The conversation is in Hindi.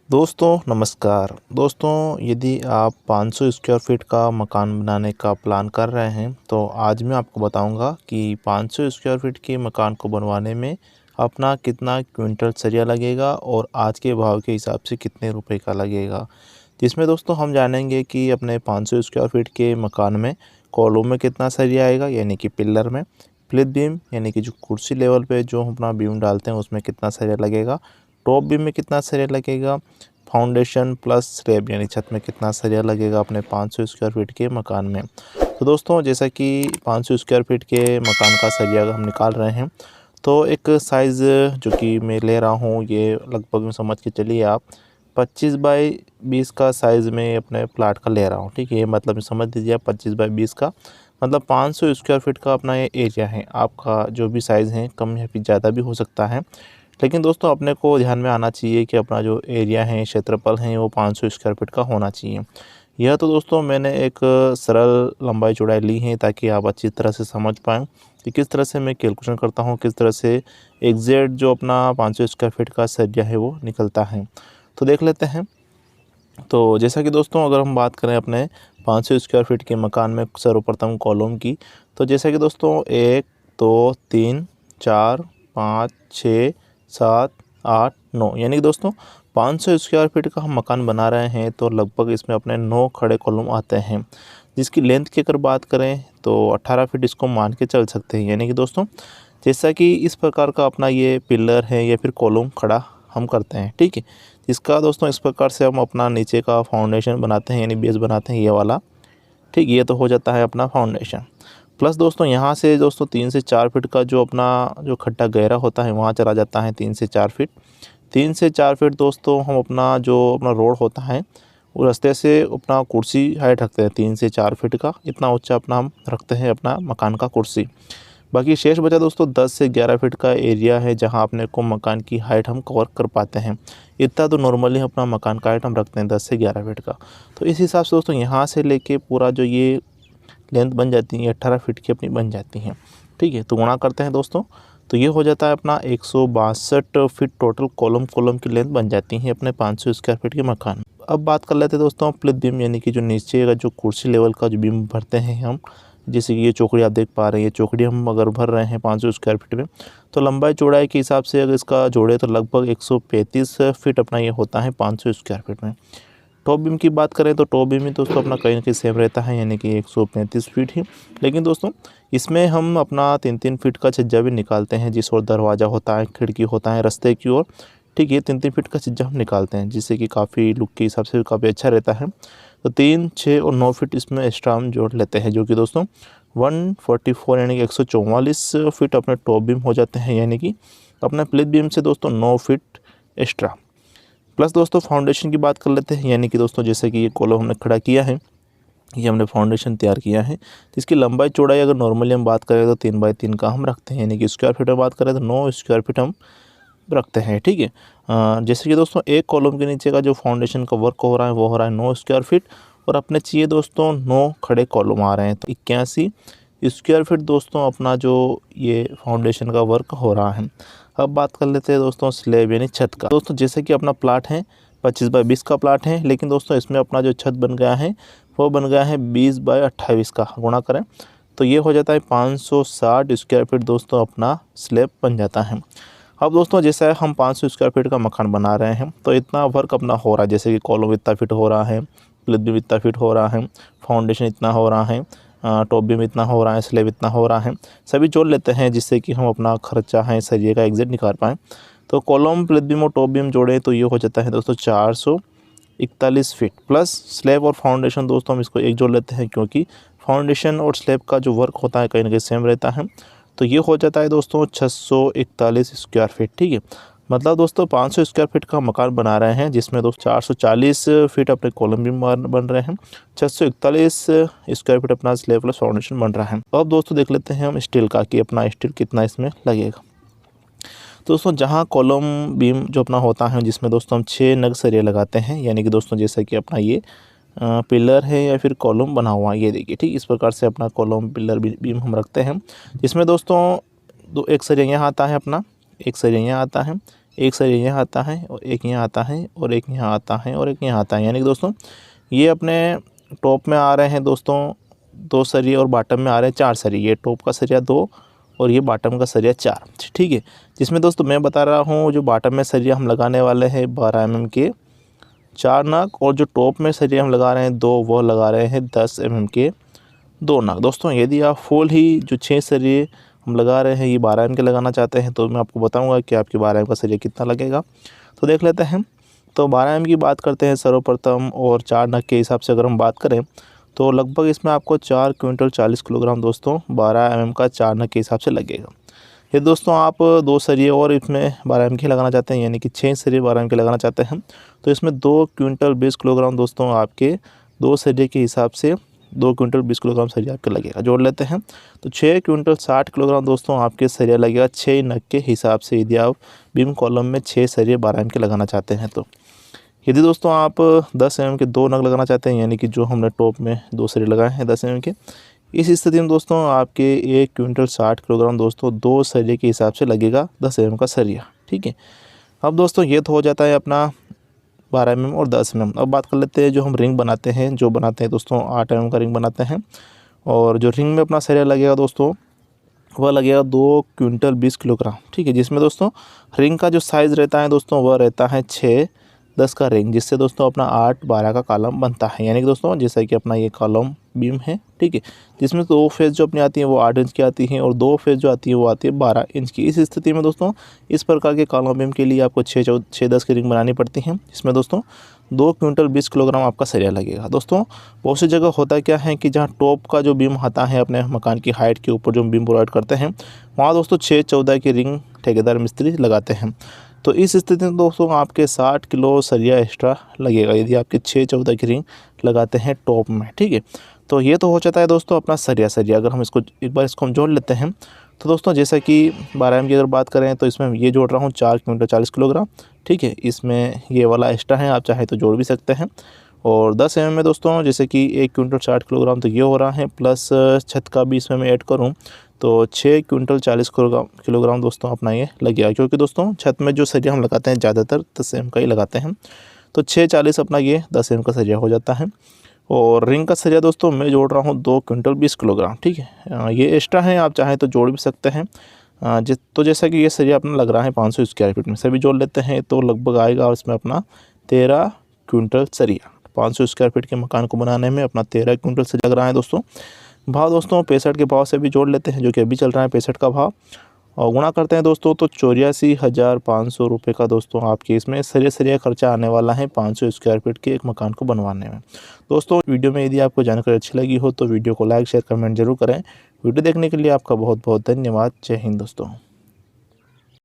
दोस्तों नमस्कार। दोस्तों यदि आप 500 स्क्वायर फीट का मकान बनाने का प्लान कर रहे हैं तो आज मैं आपको बताऊंगा कि 500 स्क्वायर फीट के मकान को बनवाने में अपना कितना क्विंटल सरिया लगेगा और आज के भाव के हिसाब से कितने रुपए का लगेगा। जिसमें दोस्तों हम जानेंगे कि अपने 500 स्क्वायर फीट के मकान में कॉलम में कितना सरिया आएगा, यानी कि पिलर में, स्प्लिट बीम यानी कि जो कुर्सी लेवल पे जो हम अपना बीम डालते हैं उसमें कितना सरिया लगेगा, टॉप बीम में कितना सरिया लगेगा, फाउंडेशन प्लस स्लैब यानी छत में कितना सरिया लगेगा अपने 500 स्क्वायर फीट के मकान में। तो दोस्तों जैसा कि 500 स्क्वायर फीट के मकान का सरिया हम निकाल रहे हैं तो एक साइज़ जो कि मैं ले रहा हूँ ये लगभग में समझ के चलिए आप 25 बाई 20 का साइज़ में अपने प्लाट का ले रहा हूँ। ठीक है, ये मतलब समझ लीजिए आप 25 बाई 20 का मतलब 500 स्क्वायर फीट का अपना ये एरिया है। आपका जो भी साइज़ है कम या फिर ज़्यादा भी हो सकता है, लेकिन दोस्तों अपने को ध्यान में आना चाहिए कि अपना जो एरिया है, क्षेत्रफल है, वो 500 स्क्वायर फीट का होना चाहिए। यह तो दोस्तों मैंने एक सरल लंबाई चौड़ाई ली है ताकि आप अच्छी तरह से समझ पाएँ कि किस तरह से मैं कैलकुलेशन करता हूँ, किस तरह से एग्जैक्ट जो अपना 500 स्क्वायर फीट का सरिया है वो निकलता है। तो देख लेते हैं। तो जैसा कि दोस्तों अगर हम बात करें अपने 500 स्क्वायर फीट के मकान में सर्वप्रथम कॉलम की, तो जैसा कि दोस्तों 1 2 3 4 5 6 7 8 9 यानी कि दोस्तों 500 स्क्वायर फीट का हम मकान बना रहे हैं तो लगभग इसमें अपने 9 खड़े कॉलम आते हैं। जिसकी लेंथ की अगर बात करें तो 18 फीट इसको मान के चल सकते हैं। यानी कि दोस्तों जैसा कि इस प्रकार का अपना ये पिलर है या फिर कॉलम खड़ा हम करते हैं, ठीक है। इसका दोस्तों इस प्रकार से हम अपना नीचे का फाउंडेशन बनाते हैं यानी बेस बनाते हैं ये वाला, ठीक। ये तो हो जाता है अपना फाउंडेशन। प्लस दोस्तों यहाँ से दोस्तों 3 से 4 फीट का जो अपना जो खड्डा गहरा होता है वहाँ चला जाता है 3 से 4 फीट। 3 से 4 फीट दोस्तों हम अपना जो अपना रोड होता है वो रास्ते से अपना कुर्सी हाइट रखते हैं 3 से 4 फीट का, इतना ऊंचा अपना हम रखते हैं अपना मकान का कुर्सी। बाकी शेष बचा दोस्तों 10 से 11 फीट का एरिया है जहां अपने को मकान की हाइट हम कवर कर पाते हैं। इतना तो नॉर्मली अपना मकान का हाइट हम रखते हैं 10 से 11 फीट का। तो इस हिसाब से दोस्तों यहाँ से लेके पूरा जो ये लेंथ बन जाती है 18 फीट की अपनी बन जाती हैं, ठीक है। तो गुणा करते हैं दोस्तों तो ये हो जाता है अपना 162 फीट टोटल कॉलम की लेंथ बन जाती है अपने 500 स्क्वायर फीट के मकान। अब बात कर लेते हैं दोस्तों स्प्लिट बीम यानी कि जो नीचे का जो कुर्सी लेवल का जो बीम भरते हैं हम, जैसे कि ये चौकड़ी आप देख पा रहे हैं, ये चौकड़ी हम अगर भर रहे हैं 500 स्क्वायर फीट में तो लंबाई चौड़ाई के हिसाब से अगर इसका जोड़े तो लगभग 135 फीट अपना ये होता है 500 स्क्वायर फीट में। टॉप बीम की बात करें तो टॉप बीम में दोस्तों अपना कहीं ना कहीं सेम रहता है यानी कि 135 फीट ही, लेकिन दोस्तों इसमें हम अपना 3-3 फीट का छज्जा भी निकालते हैं जिस ओर दरवाज़ा होता है, खिड़की होता है रास्ते की ओर, ठीक है। 3-3 फीट का छज्जा हम निकालते हैं जिससे कि काफ़ी लुक के हिसाब से काफ़ी अच्छा रहता है। तो 3, 6 और 9 फीट इसमें एक्स्ट्रा हम जोड़ लेते हैं जो कि दोस्तों 144 यानी कि 144 फीट अपने टॉप बीम हो जाते हैं, यानी कि अपने स्प्लिट बीम से दोस्तों 9 फीट एक्स्ट्रा। प्लस दोस्तों फाउंडेशन की बात कर लेते हैं, यानी कि दोस्तों जैसे कि ये कॉलम हमने खड़ा किया है, ये हमने फाउंडेशन तैयार किया है। इसकी लंबाई चौड़ाई अगर नॉर्मली हम बात करें तो 3 बाई 3 का हम रखते हैं, यानी कि स्क्वायर फीट में बात करें तो 9 स्क्वायर फीट हम रखते हैं, ठीक है। जैसे कि दोस्तों एक कॉलम के नीचे का जो फाउंडेशन का वर्क हो रहा है वो हो रहा है 9 स्क्वायर फीट और अपने चाहिए दोस्तों 9 खड़े कॉलम आ रहे हैं तो 81 स्क्वायर फीट दोस्तों अपना जो ये फाउंडेशन का वर्क हो रहा है। अब बात कर लेते हैं दोस्तों स्लैब यानी छत का। दोस्तों जैसे कि अपना प्लाट है 25 बाई 20 का प्लाट है, लेकिन दोस्तों इसमें अपना जो छत बन गया है वो बन गया है 20 बाई 28 का, गुणा करें तो ये हो जाता है 560 स्क्वायर फीट दोस्तों अपना स्लैब बन जाता है। अब दोस्तों जैसा हम 500 स्क्वायर फीट का मकान बना रहे हैं तो इतना वर्क अपना हो रहा है, जैसे कि कॉलम इतना फिट हो रहा है, स्प्लिट बीम इतना फिट हो रहा है, फाउंडेशन इतना हो रहा है, टॉप बीम इतना हो रहा है, स्लैब इतना हो रहा है, सभी जोड़ लेते हैं जिससे कि हम अपना खर्चा है सरिये का एग्जैक्ट निकाल पाएँ। तो कॉलम, स्प्लिट बीम और टॉप बीम जोड़े तो ये हो जाता है दोस्तों 441 फीट प्लस स्लैब और फाउंडेशन दोस्तों हम इसको एक जोड़ लेते हैं क्योंकि फाउंडेशन और स्लैब का जो वर्क होता है कहीं ना कहीं सेम रहता है। तो ये हो जाता है दोस्तों 641 स्क्वायर फीट, ठीक है। मतलब दोस्तों 500 स्क्वायर फीट का मकान बना रहे हैं जिसमें दोस्तों 440 फीट अपने कॉलम भी बन रहे हैं, 641 स्क्वायर फीट अपना स्लैब प्लस फाउंडेशन बन रहा है। अब दोस्तों देख लेते हैं हम स्टील का कि अपना स्टील कितना इसमें लगेगा। दोस्तों जहाँ कॉलम बीम जो अपना होता है जिसमें दोस्तों हम 6 नग सरिया लगाते हैं, यानी कि दोस्तों जैसा कि अपना ये पिलर है या फिर कॉलम बना हुआ है, ये देखिए, ठीक। इस प्रकार से अपना कॉलम पिलर बीम हम रखते हैं जिसमें दोस्तों एक सरिया यहाँ आता है अपना, एक सरिया यहाँ आता है, एक सरिया यहाँ आता है और एक यहाँ आता है और एक यहाँ आता है और एक यहाँ आता है। यानी कि दोस्तों ये अपने टॉप में आ रहे हैं दोस्तों 2 सरिये और बॉटम में आ रहे हैं 4 सरिये। ये टॉप का सरिया 2 और ये बॉटम का सरिया 4, ठीक है। जिसमें दोस्तों मैं बता रहा हूँ जो बॉटम में सरिया हम लगाने वाले हैं 12 mm के 4 नग, और जो टॉप में सरिया हम लगा रहे हैं 2 वो लगा रहे हैं 10 mm के 2 नग। दोस्तों यदि आप फुल ही जो 6 सरिये हम लगा रहे हैं ये 12 mm के लगाना चाहते हैं तो मैं आपको बताऊंगा कि आपके 12 mm का सरिया कितना लगेगा। तो देख लेते हैं। तो 12 mm की बात करते हैं सर्वप्रथम, और 4 नग के हिसाब से अगर हम बात करें तो लगभग इसमें आपको 4 क्विंटल 40 किलोग्राम दोस्तों 12 mm का 4 नग के हिसाब से लगेगा। ये दोस्तों आप 2 सरिये और इसमें 12 mm के लगाना चाहते हैं, यानी कि 6 सरिये 12 mm के लगाना चाहते हैं तो इसमें 2 क्विंटल 20 किलोग्राम दोस्तों आपके 2 सरिये के हिसाब से 2 क्विंटल 20 किलोग्राम सरिया आपके लगेगा। जोड़ लेते हैं तो 6 क्विंटल 60 किलोग्राम दोस्तों आपके सरिया लगेगा 6 नग के हिसाब से, यदि आप बीम कॉलम में 6 सरिये 12 mm के लगाना चाहते हैं। तो यदि दोस्तों आप 10 mm के 2 नग लगाना चाहते हैं, यानी कि जो हमने टॉप में 2 सरिये लगाए हैं 10 mm के, इस स्थिति में दोस्तों आपके 1 क्विंटल 60 किलोग्राम दोस्तों 2 सरिये के हिसाब से लगेगा 10 mm का सरिया, ठीक है। अब दोस्तों ये तो हो जाता है अपना 12 mm और 10 mm। अब बात कर लेते हैं जो हम रिंग बनाते हैं, जो बनाते हैं दोस्तों 8 mm का रिंग बनाते हैं, और जो रिंग में अपना सरिया लगेगा दोस्तों वह लगेगा 2 क्विंटल 20 किलोग्राम, ठीक है। जिसमें दोस्तों रिंग का जो साइज़ रहता है दोस्तों वह रहता है 6-10 का रिंग, जिससे दोस्तों अपना 8-12 का कॉलम बनता है। यानी कि दोस्तों जैसा कि अपना ये कॉलम बीम है, ठीक है, जिसमें 2 फेज़ जो अपनी आती है वो 8 इंच की आती हैं और 2 फेज़ जो आती है वो आती है 12 इंच की। इस स्थिति में दोस्तों इस प्रकार के कॉलम बीम के लिए आपको 6-10 की रिंग बनानी पड़ती हैं। इसमें दोस्तों 2 क्विंटल 20 किलोग्राम आपका सरिया लगेगा। दोस्तों बहुत सी जगह होता क्या है कि जहाँ टॉप का जो बीम आता है अपने मकान की हाइट के ऊपर जो बीम प्रोवाइड करते हैं, वहाँ दोस्तों 6-14 की रिंग ठेकेदार मिस्त्री लगाते हैं। तो इस स्थिति में दोस्तों आपके 60 किलो सरिया एक्स्ट्रा लगेगा यदि आपके 6-14 की रिंग लगाते हैं टॉप में, ठीक है। तो ये तो हो जाता है दोस्तों अपना सरिया। अगर हम इसको एक बार इसको हम जोड़ लेते हैं तो दोस्तों जैसा कि 12 mm की अगर बात करें तो इसमें ये जोड़ रहा हूँ 4 क्विंटल 40 किलोग्राम, ठीक है। इसमें ये वाला एक्स्ट्रा है, आप चाहे तो जोड़ भी सकते हैं। और 10 mm में दोस्तों जैसे कि 1 क्विंटल 60 किलोग्राम तो ये हो रहा है, प्लस छत का भी इसमें मैं ऐड करूँ तो 6 क्विंटल 40 किलोग्राम दोस्तों अपना ये लगेगा, क्योंकि दोस्तों छत में जो सरिया हम लगाते हैं ज़्यादातर 10 mm का ही लगाते हैं। तो 6-40 अपना ये 10 mm का सरिया हो जाता है। और रिंग का सरिया दोस्तों मैं जोड़ रहा हूँ 2 क्विंटल 20 किलोग्राम, ठीक है। ये एक्स्ट्रा है, आप चाहें तो जोड़ भी सकते हैं। तो जैसा कि ये सरिया अपना लग रहा है 500 स्क्वायर फीट में, सभी जोड़ लेते हैं तो लगभग आएगा इसमें अपना 13 क्विंटल सरिया। 500 स्क्वायर फीट के मकान को बनाने में अपना 13 क्विंटल सरिया लग रहा है दोस्तों। भाव दोस्तों 65 के भाव से भी जोड़ लेते हैं, जो कि अभी चल रहा है 65 का भाव, और गुणा करते हैं दोस्तों तो 84,500 रुपये का दोस्तों आपके इसमें सरिया खर्चा आने वाला है 500 स्क्वायर फीट के एक मकान को बनवाने में। दोस्तों वीडियो में यदि आपको जानकारी अच्छी लगी हो तो वीडियो को लाइक शेयर कमेंट जरूर करें। वीडियो देखने के लिए आपका बहुत बहुत धन्यवाद। जय हिंद दोस्तों।